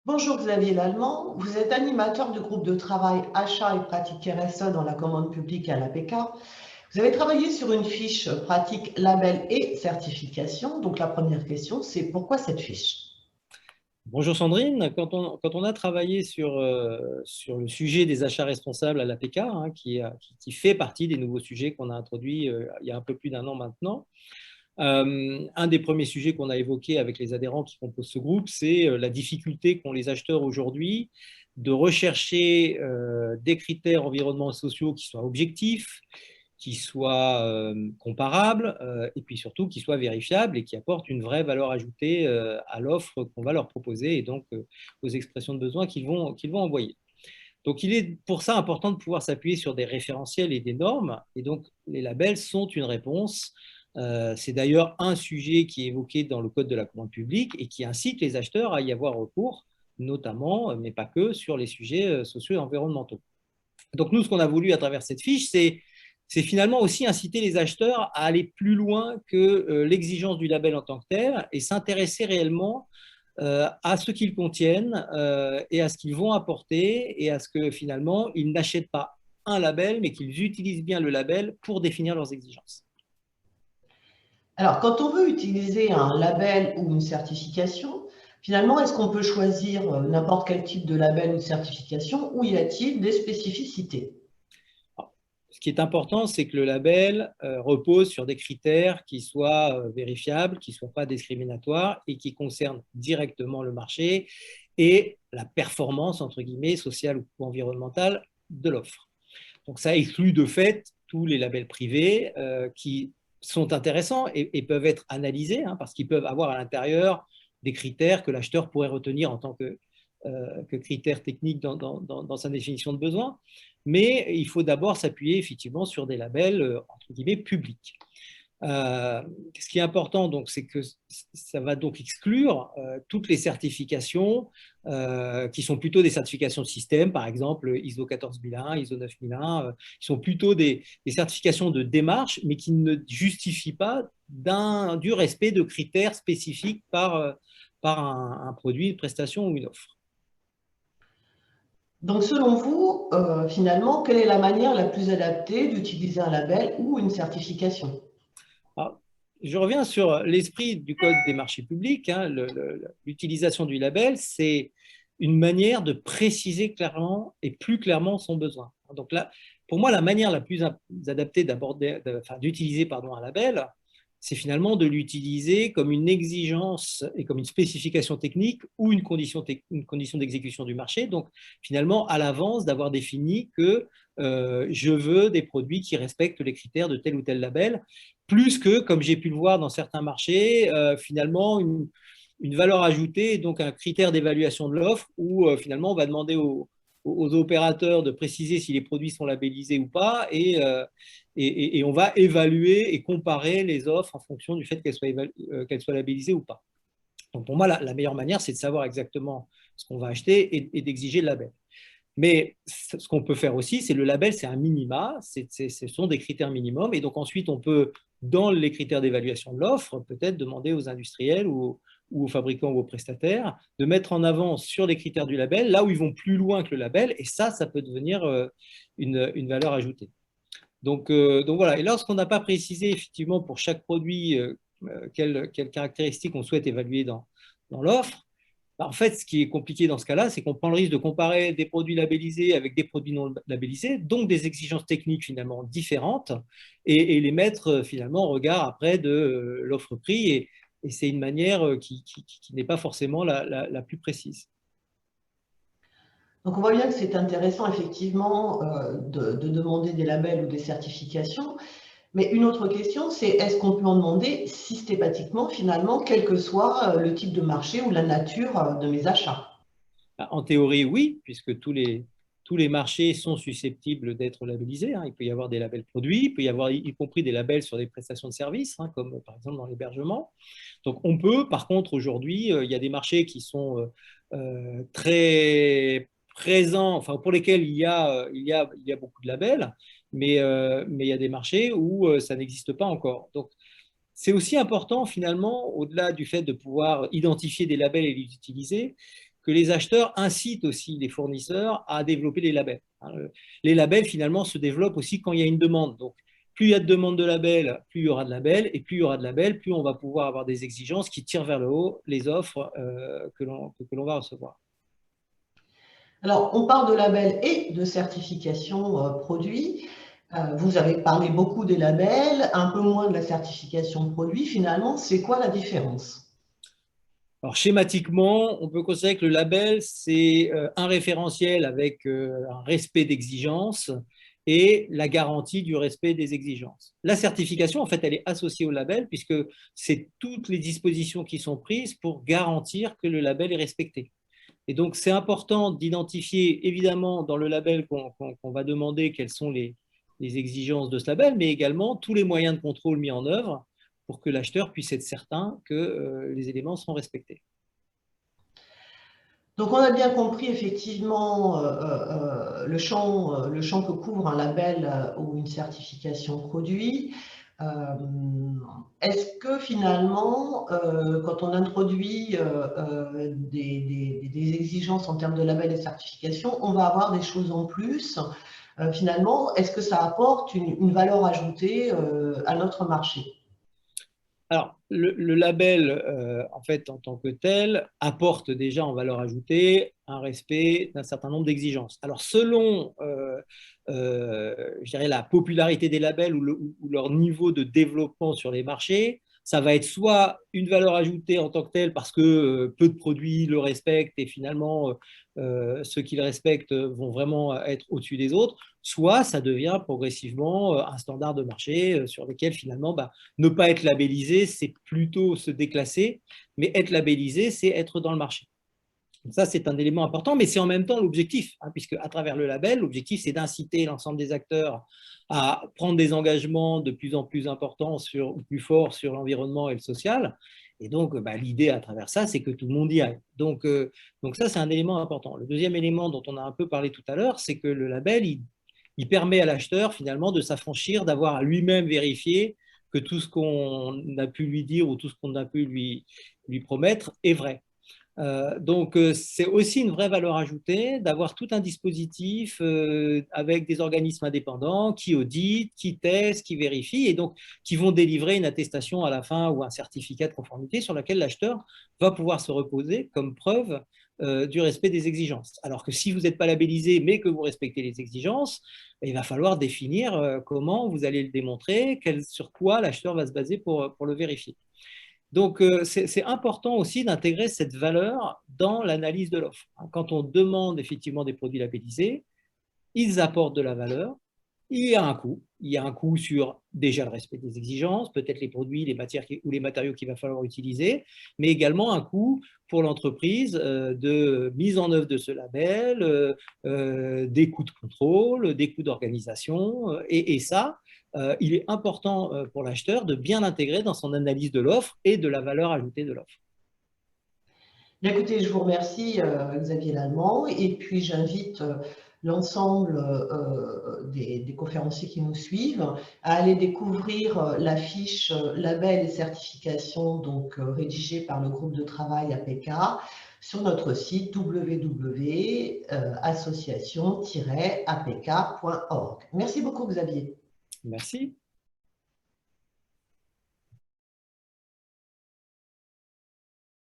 Bonjour Xavier Lallemand, vous êtes animateur du groupe de travail Achat et pratique RSE dans la commande publique à l'APK. Vous avez travaillé sur une fiche pratique label et certification. Donc la première question, c'est pourquoi cette fiche? Bonjour Sandrine, quand on a travaillé sur le sujet des achats responsables à l'APK, qui fait partie des nouveaux sujets qu'on a introduits il y a un peu plus d'un an maintenant, un des premiers sujets qu'on a évoqué avec les adhérents qui composent ce groupe, c'est la difficulté qu'ont les acheteurs aujourd'hui de rechercher des critères environnementaux et sociaux qui soient objectifs, qui soient comparables et puis surtout qui soient vérifiables et qui apportent une vraie valeur ajoutée à l'offre qu'on va leur proposer et donc aux expressions de besoin qu'ils vont envoyer. Donc, il est pour ça important de pouvoir s'appuyer sur des référentiels et des normes. Et donc, les labels sont une réponse. C'est d'ailleurs un sujet qui est évoqué dans le Code de la commande publique et qui incite les acheteurs à y avoir recours, notamment, mais pas que, sur les sujets sociaux et environnementaux. Donc, nous, ce qu'on a voulu à travers cette fiche, c'est finalement aussi inciter les acheteurs à aller plus loin que l'exigence du label en tant que tel et s'intéresser réellement à ce qu'ils contiennent et à ce qu'ils vont apporter et à ce que finalement, ils n'achètent pas un label, mais qu'ils utilisent bien le label pour définir leurs exigences. Alors quand on veut utiliser un label ou une certification, finalement, est-ce qu'on peut choisir n'importe quel type de label ou de certification ou y a-t-il des spécificités? Alors, ce qui est important, c'est que le label repose sur des critères qui soient vérifiables, qui ne soient pas discriminatoires et qui concernent directement le marché et la performance, entre guillemets, sociale ou environnementale de l'offre. Donc ça exclut de fait tous les labels privés qui sont intéressants et peuvent être analysés parce qu'ils peuvent avoir à l'intérieur des critères que l'acheteur pourrait retenir en tant que critères techniques dans sa définition de besoin. Mais il faut d'abord s'appuyer effectivement sur des labels entre guillemets publics. Ce qui est important, donc, c'est que ça va donc exclure toutes les certifications qui sont plutôt des certifications de système, par exemple ISO 14001, ISO 9001, qui sont plutôt des certifications de démarche, mais qui ne justifient pas du respect de critères spécifiques par un produit, une prestation ou une offre. Donc selon vous, finalement, quelle est la manière la plus adaptée d'utiliser un label ou une certification? Alors, je reviens sur l'esprit du Code des marchés publics. L'utilisation du label, c'est une manière de préciser clairement et plus clairement son besoin. Donc là, pour moi, la manière la plus adaptée d'utiliser un label, c'est finalement de l'utiliser comme une exigence et comme une spécification technique ou une condition d'exécution du marché. Donc finalement, à l'avance, d'avoir défini que je veux des produits qui respectent les critères de tel ou tel label plus que, comme j'ai pu le voir dans certains marchés, finalement une valeur ajoutée, donc un critère d'évaluation de l'offre où finalement on va demander aux opérateurs de préciser si les produits sont labellisés ou pas et on va évaluer et comparer les offres en fonction du fait qu'elles soient labellisées ou pas. Donc pour moi, la meilleure manière, c'est de savoir exactement ce qu'on va acheter et d'exiger le label. Mais ce qu'on peut faire aussi, c'est le label, c'est un minima, ce sont des critères minimums. Et donc ensuite, on peut, dans les critères d'évaluation de l'offre, peut-être demander aux industriels ou aux fabricants ou aux prestataires de mettre en avant sur les critères du label, là où ils vont plus loin que le label. Et ça peut devenir une valeur ajoutée. Donc voilà. Et lorsqu'on n'a pas précisé effectivement pour chaque produit quelles caractéristiques on souhaite évaluer dans l'offre, en fait, ce qui est compliqué dans ce cas-là, c'est qu'on prend le risque de comparer des produits labellisés avec des produits non labellisés, donc des exigences techniques finalement différentes, et les mettre finalement en regard après de l'offre-prix. Et c'est une manière qui n'est pas forcément la plus précise. Donc on voit bien que c'est intéressant effectivement de demander des labels ou des certifications. Mais une autre question, c'est est-ce qu'on peut en demander systématiquement finalement, quel que soit le type de marché ou la nature de mes achats? En théorie, oui, puisque tous les marchés sont susceptibles d'être labellisés. Il peut y avoir des labels produits, il peut y avoir y compris des labels sur des prestations de services, comme par exemple dans l'hébergement. Donc on peut, par contre, aujourd'hui, il y a des marchés qui sont très présents, enfin pour lesquels il y a beaucoup de labels, mais il y a des marchés où ça n'existe pas encore. Donc c'est aussi important finalement, au-delà du fait de pouvoir identifier des labels et les utiliser, que les acheteurs incitent aussi les fournisseurs à développer les labels. Les labels, finalement, se développent aussi quand il y a une demande. Donc, plus il y a de demandes de labels, plus il y aura de labels, et plus il y aura de labels, plus on va pouvoir avoir des exigences qui tirent vers le haut les offres que l'on va recevoir. Alors, on parle de labels et de certification produit. Vous avez parlé beaucoup des labels, un peu moins de la certification produit. Finalement, c'est quoi la différence? Alors, schématiquement, on peut considérer que le label, c'est un référentiel avec un respect d'exigences et la garantie du respect des exigences. La certification, en fait, elle est associée au label puisque c'est toutes les dispositions qui sont prises pour garantir que le label est respecté. Et donc, c'est important d'identifier, évidemment, dans le label qu'on va demander quelles sont les exigences de ce label, mais également tous les moyens de contrôle mis en œuvre pour que l'acheteur puisse être certain que les éléments sont respectés. Donc, on a bien compris effectivement le champ que couvre un label ou une certification produit. Euh, Est-ce que finalement, quand on introduit des exigences en termes de label et certification, on va avoir des choses en plus? Finalement, est-ce que ça apporte une valeur ajoutée à notre marché? Alors, le label, en fait, en tant que tel, apporte déjà en valeur ajoutée un respect d'un certain nombre d'exigences. Alors, selon, je dirais, la popularité des labels ou leur niveau de développement sur les marchés, ça va être soit une valeur ajoutée en tant que telle parce que peu de produits le respectent et finalement, ceux qui le respectent vont vraiment être au-dessus des autres, soit ça devient progressivement un standard de marché sur lequel finalement, bah, ne pas être labellisé, c'est plutôt se déclasser, mais être labellisé, c'est être dans le marché. Donc ça, c'est un élément important, mais c'est en même temps l'objectif, hein, puisque à travers le label, l'objectif, c'est d'inciter l'ensemble des acteurs à prendre des engagements de plus en plus importants ou plus forts sur l'environnement et le social. Et donc, bah, l'idée à travers ça, c'est que tout le monde y aille. Donc ça, c'est un élément important. Le deuxième élément dont on a un peu parlé tout à l'heure, c'est que le label, il permet à l'acheteur finalement de s'affranchir, d'avoir à lui-même vérifié que tout ce qu'on a pu lui dire ou tout ce qu'on a pu lui promettre est vrai. Donc, c'est aussi une vraie valeur ajoutée d'avoir tout un dispositif avec des organismes indépendants qui auditent, qui testent, qui vérifient et donc qui vont délivrer une attestation à la fin ou un certificat de conformité sur lequel l'acheteur va pouvoir se reposer comme preuve du respect des exigences. Alors que si vous n'êtes pas labellisé mais que vous respectez les exigences, il va falloir définir comment vous allez le démontrer, sur quoi l'acheteur va se baser pour le vérifier. Donc, c'est important aussi d'intégrer cette valeur dans l'analyse de l'offre. Quand on demande effectivement des produits labellisés, ils apportent de la valeur. Il y a un coût. Il y a un coût sur déjà le respect des exigences, peut-être les produits, les matières ou les matériaux qu'il va falloir utiliser, mais également un coût pour l'entreprise de mise en œuvre de ce label, des coûts de contrôle, des coûts d'organisation. Et ça, il est important pour l'acheteur de bien l'intégrer dans son analyse de l'offre et de la valeur ajoutée de l'offre. Bien, écoutez, je vous remercie, Xavier Lallemand, et puis j'invite l'ensemble des conférenciers qui nous suivent à aller découvrir la fiche label et certification donc rédigée par le groupe de travail APK sur notre site www.association-apk.org. Merci beaucoup, Xavier. Merci.